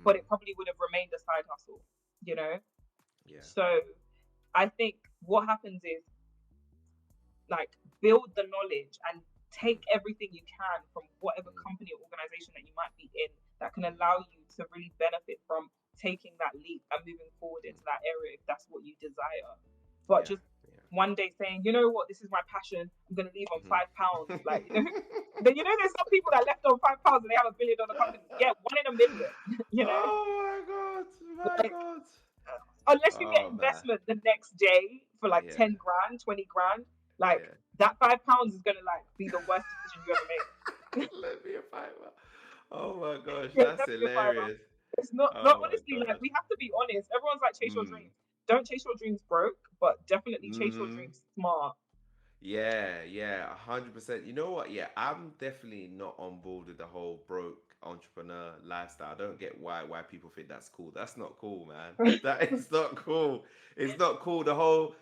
but Hmm. it probably would have remained a side hustle. You know, Yeah. so I think what happens is like build the knowledge and take Hmm. everything you can from whatever Hmm. company or organization that you might be in that can Hmm. allow you to really benefit from taking that leap and moving forward Hmm. into that area if that's what you desire. But Yeah. just Yeah. one day saying, you know what, this is my passion, I'm gonna leave on Hmm. £5. Like, you know, then you know there's some people that left on £5 and they have $1 billion company. Yeah, one in a million, you know? Oh my god! My Like god! unless you get Oh man! investment the next day for like Yeah. 10 grand, 20 grand, like Yeah. that £5 is gonna like be the worst decision you ever made. Let me a fiver. Oh my gosh, Yeah, that's definitely a fiver. hilarious. It's not Oh my honestly like god. we have to be honest. Everyone's like chase your Mm. dreams. Don't chase your dreams broke, but definitely chase your Hmm. dreams smart. Yeah, 100%. You know what? Yeah, I'm definitely not on board with the whole broke entrepreneur lifestyle. I don't get why people think that's cool. That's not cool, man. That is not cool. It's not cool. The whole,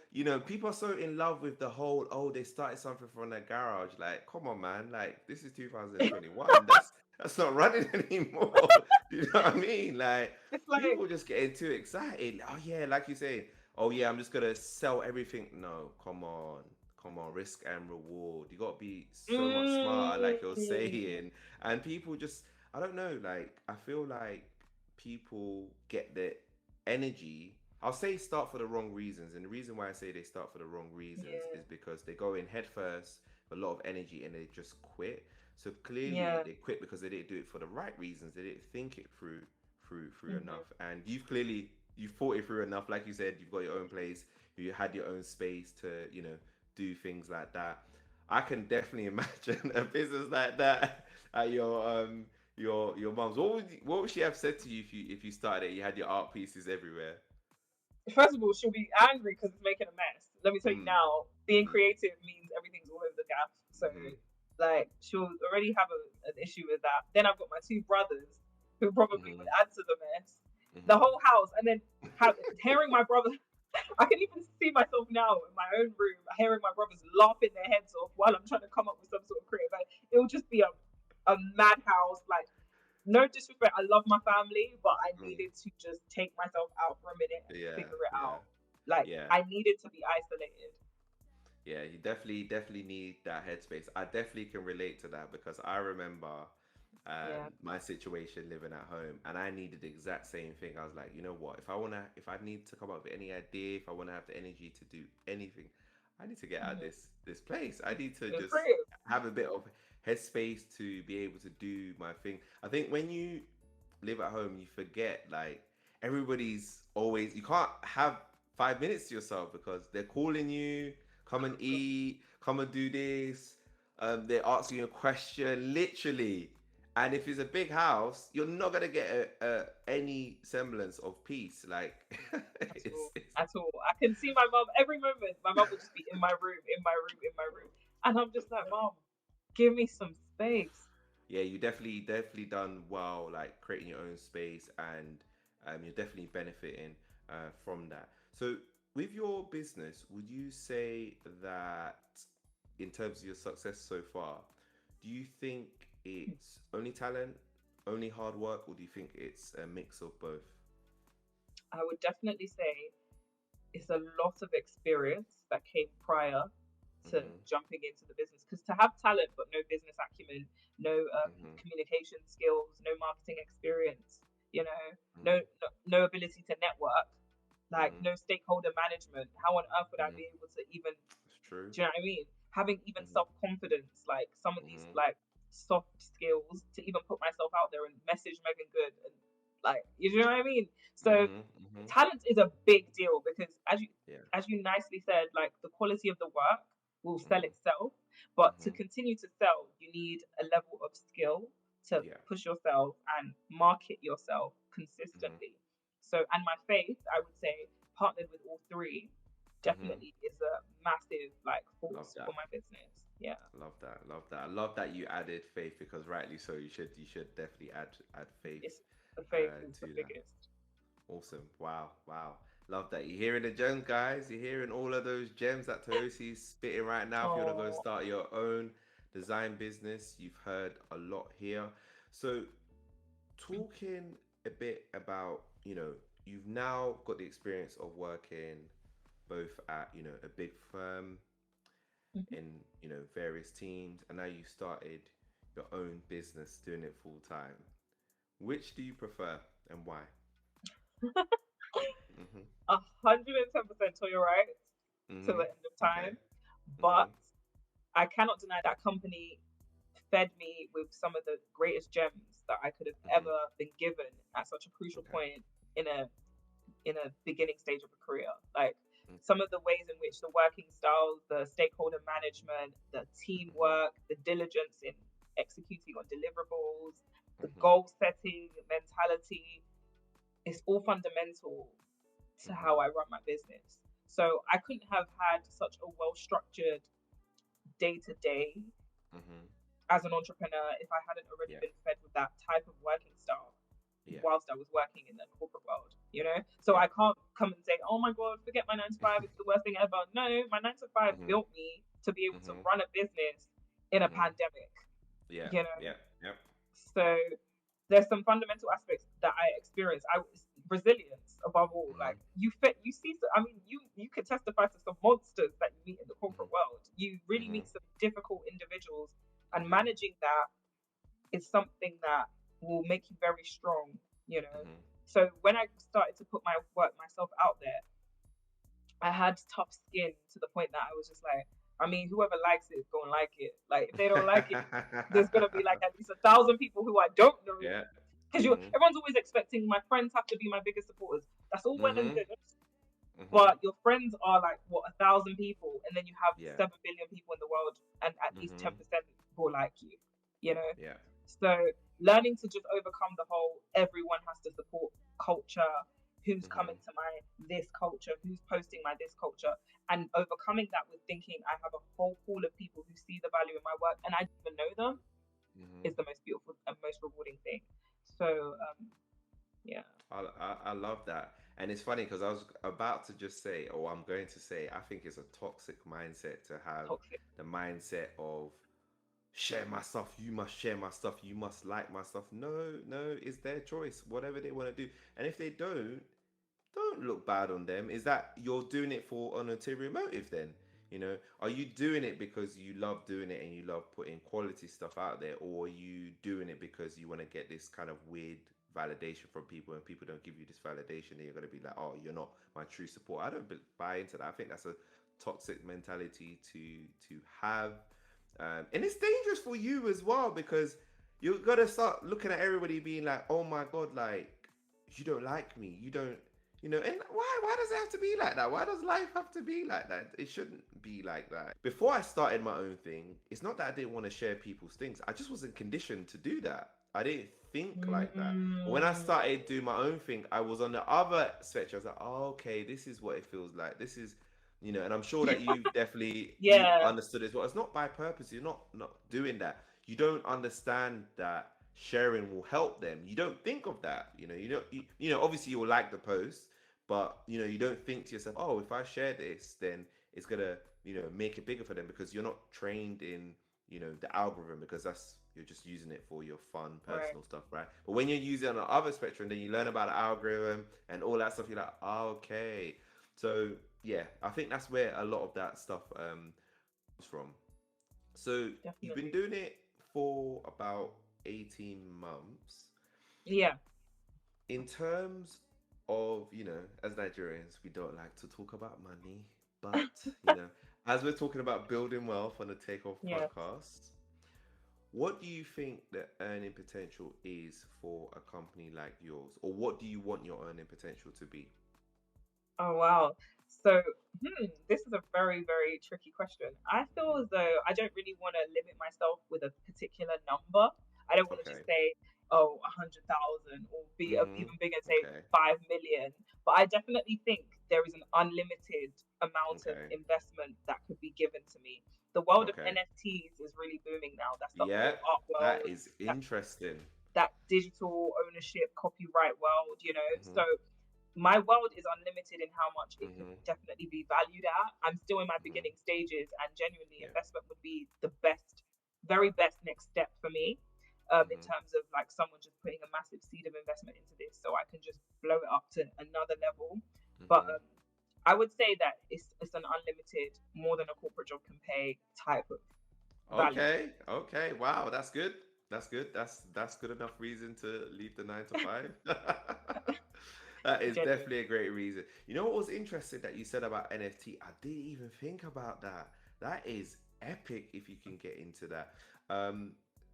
people are so in love with the whole, oh, they started something from their garage. Like, come on, man. Like, this is 2021. That's not running anymore. Do you know what I mean? Like, It's like, people just getting too excited. Oh yeah, like you say, oh yeah, I'm just gonna sell everything. No, come on, risk and reward. You gotta be so much smarter, like you're mm, saying. And people just, I don't know, like I feel like people get the energy. I'll say start for the wrong reasons, and the reason why I say they start for the wrong reasons yeah, is because they go in head first, with a lot of energy, and they just quit. So clearly yeah, they quit because they didn't do it for the right reasons. They didn't think it through hmm, enough. And you thought it through enough. Like you said, you've got your own place, you had your own space to, do things like that. I can definitely imagine a business like that at your mum's. What would she have said to you if you started it? You had your art pieces everywhere. first of all, she'll be angry because it's making a mess. Let me tell you Mm, now, being mm, creative means everything's all over the gaff. So, mm, like, she'll already have an issue with that. Then I've got my two brothers who probably mm, would add to the mess. The mm. whole house, and then hearing my brother, I can even see myself now in my own room, hearing my brothers laughing their heads off while I'm trying to come up with some sort of creative. It will just be a madhouse. Like, no disrespect, I love my family, but I Mm. needed to just take myself out for a minute and Yeah, figure it yeah, out. Like, yeah. I needed to be isolated. Yeah, you definitely need that headspace. I definitely can relate to that because I remember Yeah. my situation living at home, and I needed the exact same thing. I was like, you know what? If I need to come up with any idea, if I want to have the energy to do anything, I need to get out of Mm-hmm. this place. I need to It was just creative. have a bit of headspace to be able to do my thing. I think when you live at home, you forget like everybody's always. You can't have 5 minutes to yourself because they're calling you, come and eat, come and do this. They're asking you a question, literally. And if it's a big house, you're not gonna get any semblance of peace. Like, At it's, all. it's At all. I can see my mum every moment. My mum would just be in my room, in my room, in my room. And I'm just like, Mom, give me some space. yeah, you definitely done well, like creating your own space, and you're definitely benefiting from that. So, with your business, would you say that in terms of your success so far, do you think it's only talent, only hard work, or do you think it's a mix of both? I would definitely say it's a lot of experience that came prior to Mhm, jumping into the business. Because to have talent but no business acumen, no mhm, communication skills, no marketing experience, mhm, no ability to network, like mhm, no stakeholder management. How on earth would I mhm. be able to even? It's true. Do you know what I mean? Having even Mhm, self confidence, like some of these mhm, like soft skills to even put myself out there and message Megan Good and like you know what I mean. So mhm, mhm. talent is a big deal because Yeah. as you nicely said, like the quality of the work will sell Mhm, itself, but to mhm. continue to sell, you need a level of skill to Yeah. push yourself and market yourself Mhm, consistently. So, and my faith, I would say, partnered with all three, mhm. definitely is a massive like Love force for that. my business. Yeah, Love that. Love that. I love that you added faith because rightly so. You should definitely add faith it's the faith is to the that. biggest. Awesome. Wow. Wow. Love that. You're hearing the gems, guys. You're hearing all of those gems that Toyosi's spitting right now. If you want to go Oh, start your own design business, you've heard a lot here. So, talking a bit about, you've now got the experience of working both at, a big firm mhm. in, various teams, and now you started your own business doing it full time. Which do you prefer and why? 110% to your right till Mm-hmm. the end of Okay. time, Mm-hmm. but I cannot deny that company fed me with some of the greatest gems that I could have Mm-hmm. ever been given at such a crucial Okay. point in a beginning stage of a career. Like Mm-hmm. some of the ways in which the working styles, the stakeholder management, the Mm-hmm. teamwork, the diligence in executing on deliverables, the Mm-hmm. goal setting mentality, it's all fundamental to Mm-hmm. how I run my business. So I couldn't have had such a well structured day to day Mm-hmm. as an entrepreneur if I hadn't already Yeah. been fed with that type of working style Yeah. whilst I was working in the corporate world, you know? So Yeah. I can't come and say, oh my God, forget my 9 to 5, it's the worst thing ever. No, my 9 to 5 Mm-hmm. built me to be able to Mm-hmm. run a business in a Mm-hmm. pandemic, Yeah. you know? Yeah. Yep. So there's some fundamental aspects that I experienced. Resilience above all. Mm-hmm. Like you see. I mean, you could testify to some monsters that you meet in the corporate world. You really Mm-hmm. meet some difficult individuals, and Mm-hmm. managing that is something that will make you very strong. You know. Mm-hmm. So when I started to put myself out there, I had tough skin to the point that I was just like, I mean, whoever likes it is gonna like it. Like if they don't like it, there's gonna be like at least 1,000 people who I don't know. Yeah. Because Mm-hmm. everyone's always expecting my friends have to be my biggest supporters. That's all well and Mm-hmm. good. Mm-hmm. But your friends are like what 1,000 people, and then you have Yeah. 7 billion people in the world, and at least Mm-hmm. 10% will like you. You know. Yeah. So learning to just overcome the whole everyone has to support culture, who's Mm-hmm. coming to my this culture, who's posting my this culture, and overcoming that with thinking I have a whole pool of people who see the value in my work and I don't even know them Mm-hmm. is the most beautiful and most rewarding thing. So yeah. I love that. And it's funny because I was about to just say, or I'm going to say, I think it's a toxic mindset to have Toxic. the mindset of share my stuff, you must share my stuff, you must like my stuff. No, no, it's their choice, whatever they want to do. And if they don't look bad on them. Is that you're doing it for an ulterior motive then? You know, are you doing it because you love doing it and you love putting quality stuff out there, or are you doing it because you want to get this kind of weird validation from people, and people don't give you this validation, then you're going to be like, oh, you're not my true support. I don't buy into that. I think that's a toxic mentality to have, and it's dangerous for you as well because you're gonna start looking at everybody being like, oh my god, like you don't like me, you don't, you know. And why does it have to be like that? Why does life have to be like that? It shouldn't be like that. Before I started my own thing, it's not that I didn't want to share people's things, I just wasn't conditioned to do that. I didn't think like that. But when I Mm, started doing my own thing, I was on the other spectrum. I was like, oh, okay, this is what it feels like, this is, you know. And I'm sure that you definitely you yeah. understood as well. It's not by purpose, you're not doing that. You don't understand that sharing will help them. You don't think of that. You know, you know, obviously you will like the post, but you know, you don't think to yourself, oh, if I share this, then it's gonna, you know, make it bigger for them, because you're not trained in, you know, the algorithm, because that's, you're just using it for your fun Right. personal stuff, right? But when you're using it on the other spectrum, then you learn about the algorithm and all that stuff. You're like, oh, okay. So yeah, I think that's where a lot of that stuff comes from. So you've been Definitely. doing it for about 18 months. Yeah. In terms of, you know, as Nigerians, we don't like to talk about money, but, you know, as we're talking about building wealth on the Takeoff Yeah. podcast, what do you think the earning potential is for a company like yours? Or what do you want your earning potential to be? Oh wow. So this is a very, very tricky question. I feel as though I don't really want to limit myself with a particular number. I don't want to Okay. just say, oh, 100,000 or be Mm-hmm. even bigger, say Okay. 5 million. But I definitely think there is an unlimited amount of Okay. investment that could be given to me. The world of Okay. NFTs is really booming now. That's the Yeah, whole art that world. is That interesting. that digital ownership, copyright world, you know. Mm-hmm. So my world is unlimited in how much it could Mm-hmm. definitely be valued at. I'm still in my Mm-hmm. beginning stages, and genuinely, Yeah. investment would be the best, very best next step for me. In Mm-hmm. terms of like someone just putting a massive seed of investment into this, so I can just blow it up to another level. But Mm-hmm. I would say that it's an unlimited, more than a corporate job can pay type of value. Okay, okay. Wow, that's good. That's good. That's good enough reason to leave the 9 to 5. That is Genuinely, definitely a great reason. You know what was interesting that you said about NFT? I didn't even think about that. That is epic if you can get into that. Um,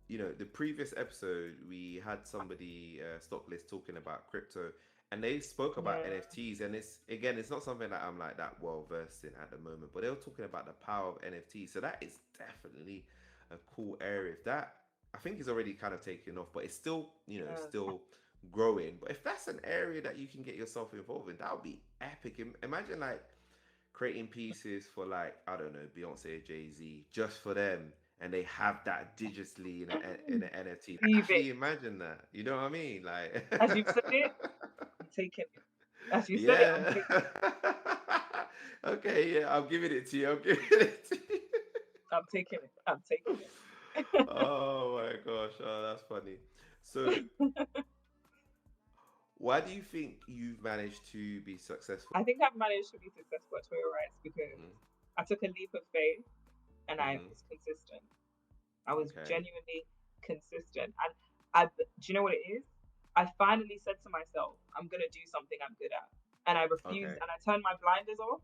you know, the previous episode we had somebody stock list talking about crypto, and they spoke about yeah, NFTs, and it's, again, it's not something that I'm like that well versed in at the moment, but they were talking about the power of NFTs. So that is definitely a cool area. If that, I think it's already kind of taken off, but it's still, you know, yeah, still growing. But if that's an area that you can get yourself involved in, that would be epic. Imagine like creating pieces for like, I don't know, Beyonce or Jay-Z just for them, and they have that digitally in an NFT. Leave it. Actually imagine that. You know what I mean? Like As you've said it, I'm taking it. As you said it, I'm yeah. taking it. Okay, yeah, I'm giving it to you. I'm giving it to you. I'm taking it. I'm taking it. Oh my gosh, oh, that's funny. So, why do you think you've managed to be successful? I think I've managed to be successful at Toyo Rights because Hmm. I took a leap of faith and I Hmm. was consistent. I was Okay. genuinely consistent. And do you know what it is? I finally said to myself, I'm going to do something I'm good at. And I refused Okay. and I turned my blinders off.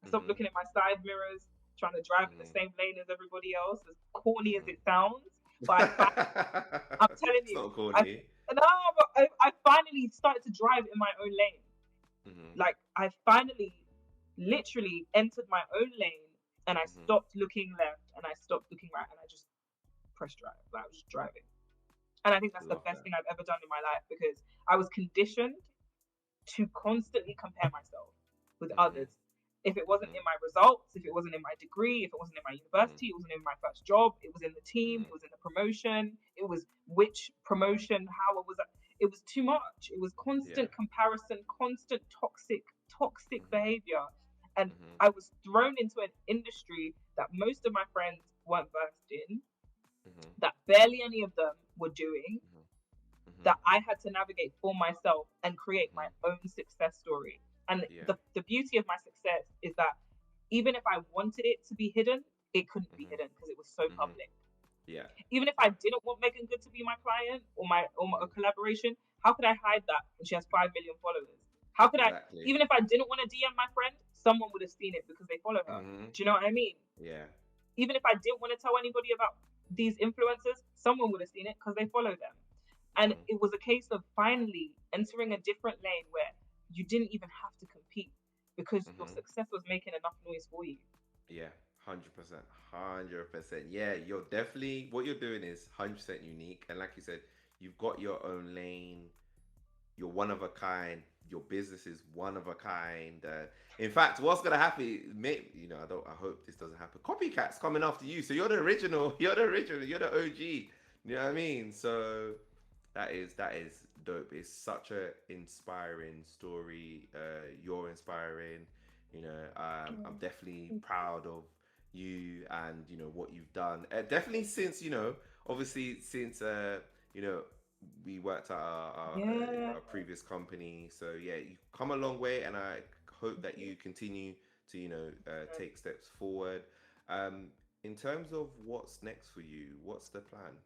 I stopped Hmm. looking at my side mirrors, trying to drive in the Hmm. same lane as everybody else, as corny as Hmm. it sounds. But I'm telling It's you, not I corny. no, but I finally started to drive in my own lane. Hmm. Like I finally, literally entered my own lane, and I Hmm. stopped looking left and I stopped looking right, and I just pressed drive. Like I was just driving, and I think that's the Love best that. thing I've ever done in my life because I was conditioned to constantly compare myself with Hmm. others. If it wasn't Hmm. in my results, if it wasn't in my degree, if it wasn't in my Hmm. university, it wasn't in my first job, it was in the team, Hmm. it was in the promotion, it was which promotion, how it was. It was too much. It was Yeah. constant comparison, constant toxic Hmm. behavior. And Hmm. I was thrown into an industry that most of my friends weren't versed in, Hmm. that barely any of them were doing, Hmm. that I had to navigate for myself and create my Hmm. own success story. And Yeah. the beauty of my success is that even if I wanted it to be hidden, it couldn't be Hmm. hidden because it was so Hmm. public. Yeah. Even if I didn't want Meagan Good to be my client or a Hmm. collaboration, how could I hide that when she has 5 million followers? How could I? Exactly. Even if I didn't want to DM my friend, someone would have seen it because they follow her. Hmm. Do you know what I mean? Yeah. Even if I didn't want to tell anybody about these influencers, someone would have seen it because they follow them. And Hmm. it was a case of finally entering a different lane where you didn't even have to compete because your Hmm. success was making enough noise for you. Yeah. 100%. 100%. Yeah. You're definitely, what you're doing is 100% unique. And like you said, you've got your own lane. You're one of a kind. Your business is one of a kind. In fact, what's gonna happen? I don't. I hope this doesn't happen. Copycats coming after you. So you're the original. You're the original. You're the OG. You know what I mean? So that is dope. It's such a inspiring story. You're inspiring. I'm definitely proud of you and what you've done. Definitely since obviously since you know we worked at Yeah. our previous company. So yeah, you've come a long way, and I hope Thank that you. you continue to take steps forward. Um, in terms of what's next for you, what's the plan?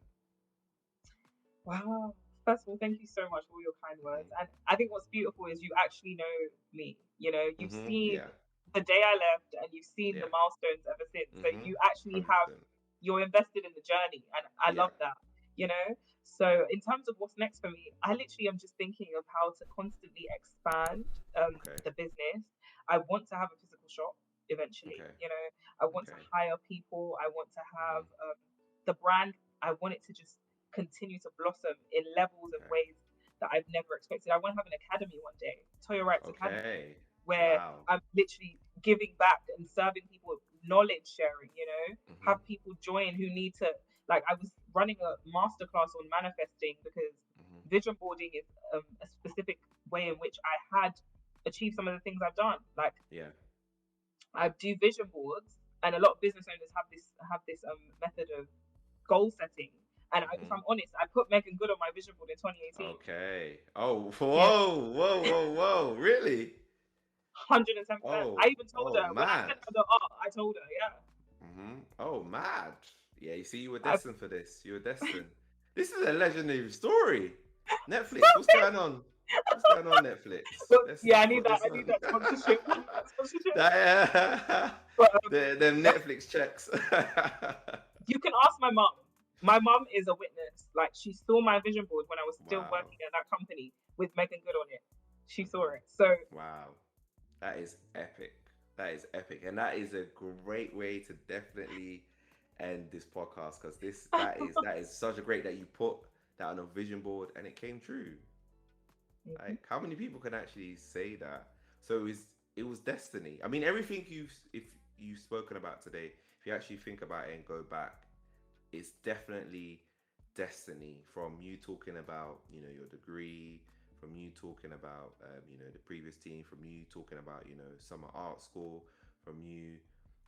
Wow. First of all, thank you so much for all your kind words. Hmm. And I think what's beautiful is you actually know me. You know, you've Hmm. seen Yeah. the day I left and you've seen the Yeah. milestones ever since. So Hmm. you actually have, 100%. you're invested in the journey. And I Yeah. love that, you know? So in terms of what's next for me, I literally am just thinking of how to constantly expand Okay. the business. I want to have a physical shop eventually, Okay. you know? I want to Okay. hire people. I want to have Hmm. the brand. I want it to just continue to blossom in levels and Okay. ways that I've never expected. I want to have an academy one day, Toyo Rights Academy, Okay. where Wow. I'm literally giving back and serving people knowledge sharing, you know, Hmm. have people join who need to, like, I was running a masterclass on manifesting because Hmm. vision boarding is a specific way in which I had achieved some of the things I've done. Like, Yeah. I do vision boards, and a lot of business owners have this method of goal setting. And if Hmm. I'm honest, I put Meagan Good on my vision board in 2018. Okay. Oh, Yeah, whoa, whoa, whoa, whoa. Really? 110%. I Oh, even told oh, her when I mad. sent her the art. I told her, yeah. Oh, mad. Yeah, you see, you were I, destined for this. You were destined. This is a legendary story. Netflix, what's going on? What's going on, Netflix? but Let's yeah, let's I need put that. this I need on. that sponsorship. I need that sponsorship. that, But them Netflix checks. you can ask my mom. My mom is a witness. Like she saw my vision board when I was still Wow. working at that company with Meagan Good on it. She saw Hmm. it. So Wow. That is epic. That is epic. And that is a great way to definitely end this podcast, because that is such a great that you put that on a vision board and it came true. mhm. Like, how many people can actually say that? So it was destiny. I mean, everything if you've spoken about today, if you actually think about it and go back, it's definitely destiny. From you talking about, you know, your degree, from you talking about, you know, the previous team, from you talking about, you know, summer art school, from you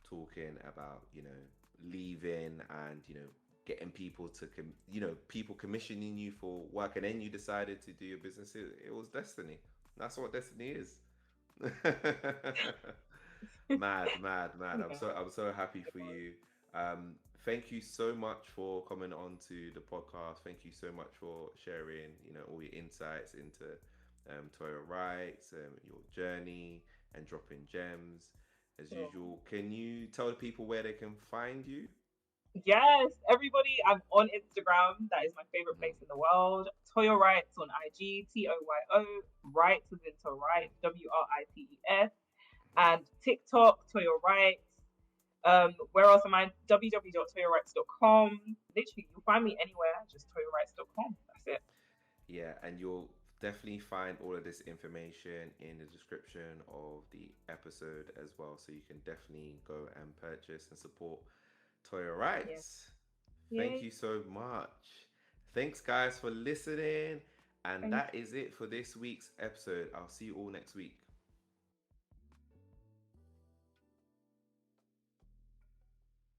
talking about, you know, leaving and, you know, getting people to, you know, people commissioning you for work, and then you decided to do your business. It was destiny. That's what destiny is. Mad, mad, mad. Yeah. I'm so happy for you. Thank you so much for coming on to the podcast. Thank you so much for sharing, you know, all your insights into Toyo Rights, your journey, and dropping gems. As Sure. usual, can you tell the people where they can find you? Yes, everybody, I'm on Instagram. That is my favorite Mhm. place in the world. Toyo Rights on IG, Toyo, Rights as in to write, WRITES. And TikTok, Toyo Rights. Where else am I? www.toyorights.com. Literally, you'll find me anywhere, just toyorights.com. That's it. Yeah, and you'll definitely find all of this information in the description of the episode as well. So you can definitely go and purchase and support Toyo Yeah. Rights. Thank Yay. you so much. Thanks, guys, for listening. And Thank that is it for this week's episode. I'll see you all next week.